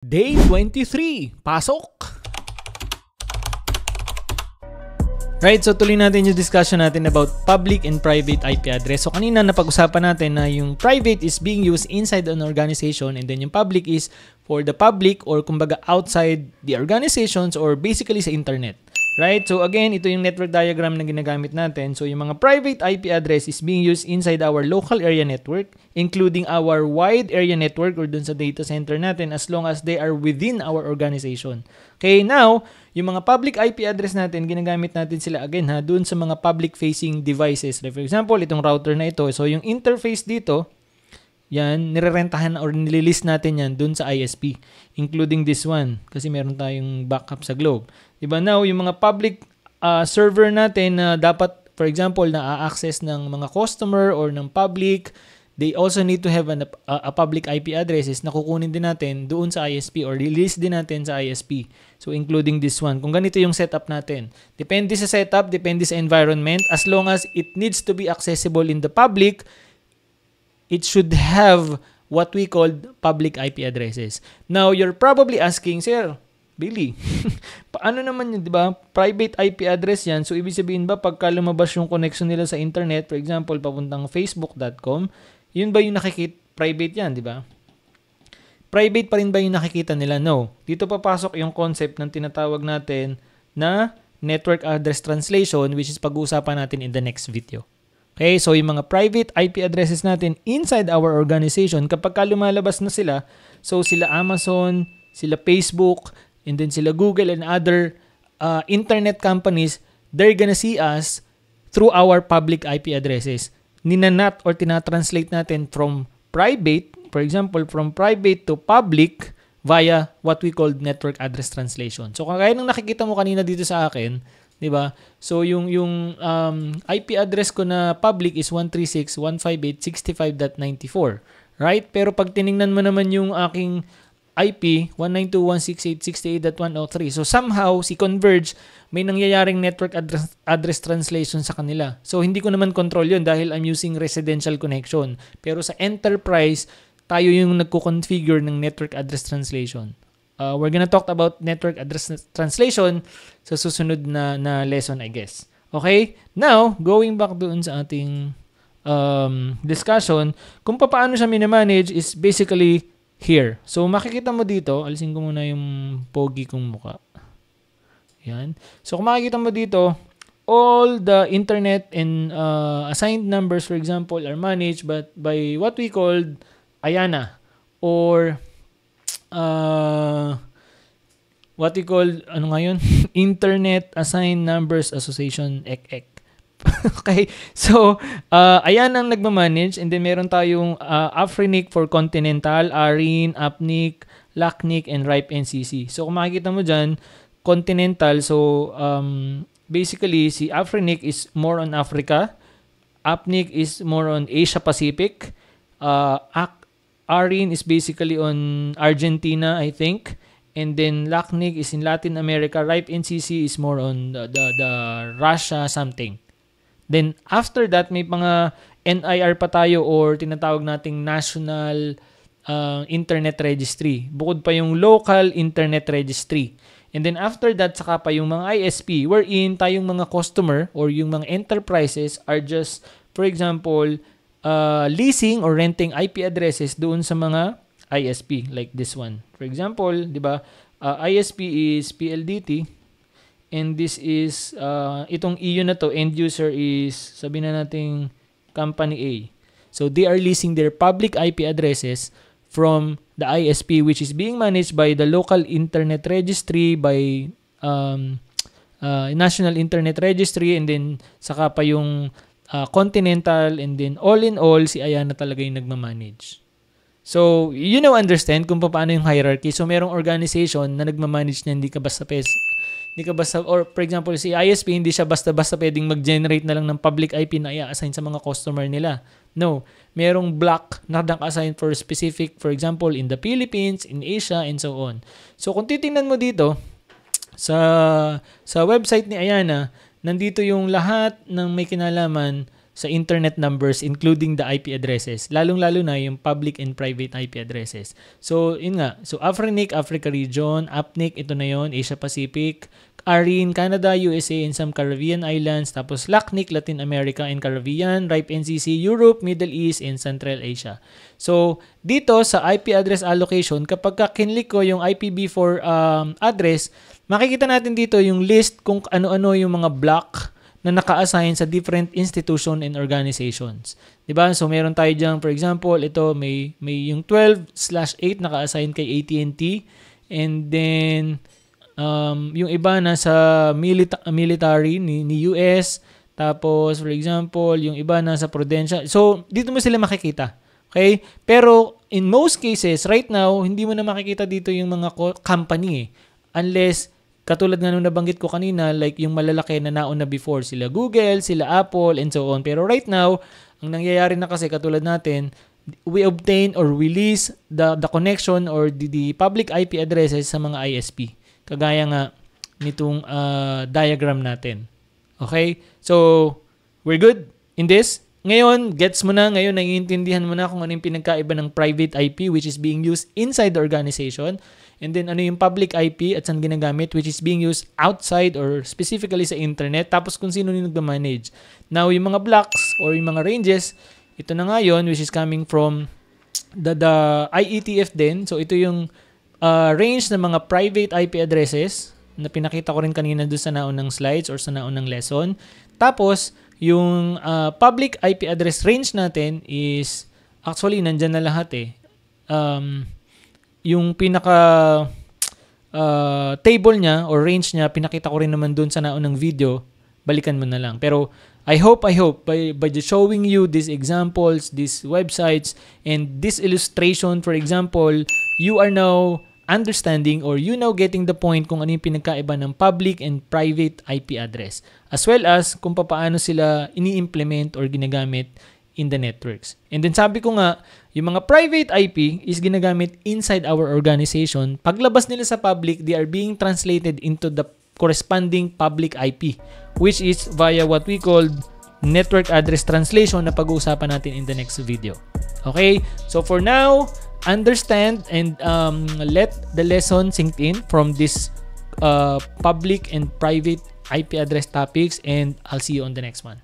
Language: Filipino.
Day 23, pasok! Right, so tuloy natin yung discussion natin about public and private IP address. So kanina napag-usapan natin na yung private is being used inside an organization and then yung public is for the public or kumbaga outside the organizations or basically sa internet. Right? So again, ito yung network diagram na ginagamit natin. So yung mga private IP address is being used inside our local area network, including our wide area network or dun sa data center natin as long as they are within our organization. Okay, now, yung mga public IP address natin, ginagamit natin sila again dun sa mga public facing devices. Like for example, itong router na ito. So yung interface dito, yan, nirerentahan or nililist natin yan dun sa ISP, including this one kasi meron tayong backup sa Globe. Diba now, yung mga public server natin na dapat, for example, na a-access ng mga customer or ng public, they also need to have a public IP addresses na kukunin din natin doon sa ISP or release din natin sa ISP. So, including this one. Kung ganito yung setup natin. Depende sa setup, depende sa environment. As long as it needs to be accessible in the public, it should have what we call public IP addresses. Now, you're probably asking, Sir, Billy, paano naman yun, di ba? Private IP address yan. So, ibig sabihin ba, pagka lumabas yung connection nila sa internet, for example, papuntang facebook.com, yun ba yung nakikita? Private yan, di ba? Private pa rin ba yung nakikita nila? No. Dito papasok yung concept ng tinatawag natin na network address translation, which is pag-uusapan natin in the next video. Okay, so yung mga private IP addresses natin inside our organization, kapag lumalabas na sila, so sila Amazon, sila Facebook, and then sila Google and other internet companies, they're gonna see us through our public IP addresses. Ninanat or tinatranslate natin from private, for example, from private to public via what we call network address translation. So kagaya ng nakikita mo kanina dito sa akin, 'di ba? So yung IP address ko na public is 136.158.65.94, right? Pero pag tiningnan mo naman yung aking IP 192.168.68.103. So somehow si Converge may nangyayaring network address translation sa kanila. So hindi ko naman control 'yun dahil I'm using residential connection. Pero sa enterprise, tayo yung nagko-configure ng network address translation. We're gonna talk about network address translation sa susunod na lesson, I guess. Okay? Now, going back doon sa ating discussion, kung paano siya minamanage is basically here. So, makikita mo dito, alisin ko muna yung pogi kong muka. Yan. So, kung makikita mo dito, all the internet and assigned numbers, for example, are managed by what we called IANA or what we call, ano ngayon? Internet Assigned Numbers Association, ECEC. Okay, so ayan ang nagmamanage and then meron tayong Afrinic for Continental, ARIN, APNIC, LACNIC, and RIPE NCC. So kung makikita mo dyan, Continental, so basically si Afrinic is more on Africa, APNIC is more on Asia Pacific, ARIN is basically on Argentina, I think, and then LACNIC is in Latin America, RIPE NCC is more on the Russia something. Then, after that, may mga NIR pa tayo or tinatawag nating National Internet Registry. Bukod pa yung Local Internet Registry. And then, after that, saka pa yung mga ISP wherein tayong mga customer or yung mga enterprises are just, for example, leasing or renting IP addresses doon sa mga ISP like this one. For example, di ba, ISP is PLDT. And this is, itong EU na to, end user is, sabihin na nating company A. So, they are leasing their public IP addresses from the ISP which is being managed by the local internet registry, by National Internet Registry, and then saka pa yung Continental, and then all in all, si IANA talaga yung nagmamanage. So, you know, understand kung paano yung hierarchy. So, merong organization na nagmamanage na hindi ka basta, or for example, si ISP, hindi siya basta-basta pwedeng mag-generate na lang ng public IP na i-assign sa mga customer nila. No. Merong block na naka-assign for specific, for example, in the Philippines, in Asia, and so on. So, kung titingnan mo dito, sa website ni IANA, nandito yung lahat ng may kinalaman sa internet numbers including the IP addresses, lalong-lalo na yung public and private IP addresses. So, yun nga. So, AFRINIC, Africa region, APNIC, ito na yon, Asia Pacific, ARIN, Canada, USA, and some Caribbean islands, tapos LACNIC, Latin America and Caribbean, RIPE NCC, Europe, Middle East, and Central Asia. So, dito sa IP address allocation, kapag kinlik ko yung IPv4 address, makikita natin dito yung list kung ano-ano yung mga block na naka-assign sa different institution and organizations. Diba? So, meron tayo dyan, for example, ito, may yung 12/8 naka-assign kay AT&T. And then, yung iba nasa military ni US. Tapos, for example, yung iba nasa Prudential. So, dito mo sila makikita. Okay? Pero, in most cases, right now, hindi mo na makikita dito yung mga company unless katulad nga nung nabanggit ko kanina, like yung malalaki na nauna before, sila Google, sila Apple, and so on. Pero right now, ang nangyayari na kasi katulad natin, we obtain or release the connection or the public IP addresses sa mga ISP. Kagaya nga nitong diagram natin. Okay? So, we're good in this. Ngayon, gets mo na, ngayon naiintindihan mo na kung ano yung pinagkaiba ng private IP which is being used inside the organization. And then, ano yung public IP at saan ginagamit, which is being used outside or specifically sa internet. Tapos, kung sino yung nag-manage. Now, yung mga blocks or yung mga ranges, ito na nga yun, which is coming from the IETF din. So, ito yung range ng mga private IP addresses na pinakita ko rin kanina doon sa naunang slides or sa naunang lesson. Tapos, yung public IP address range natin is, actually, nandyan na lahat eh. Yung pinaka table niya or range niya, pinakita ko rin naman dun sa naunang video, balikan mo na lang. Pero I hope by just showing you these examples, these websites, and this illustration, for example, you are now understanding or you now getting the point kung ano yung pinagkaiba ng public and private IP address, as well as kung paano sila ini-implement or ginagamit in the networks. And then sabi ko nga, yung mga private IP is ginagamit inside our organization. Paglabas nila sa public, they are being translated into the corresponding public IP, which is via what we call network address translation na pag-uusapan natin in the next video. Okay? So for now, understand and let the lesson sink in from this public and private IP address topics, and I'll see you on the next one.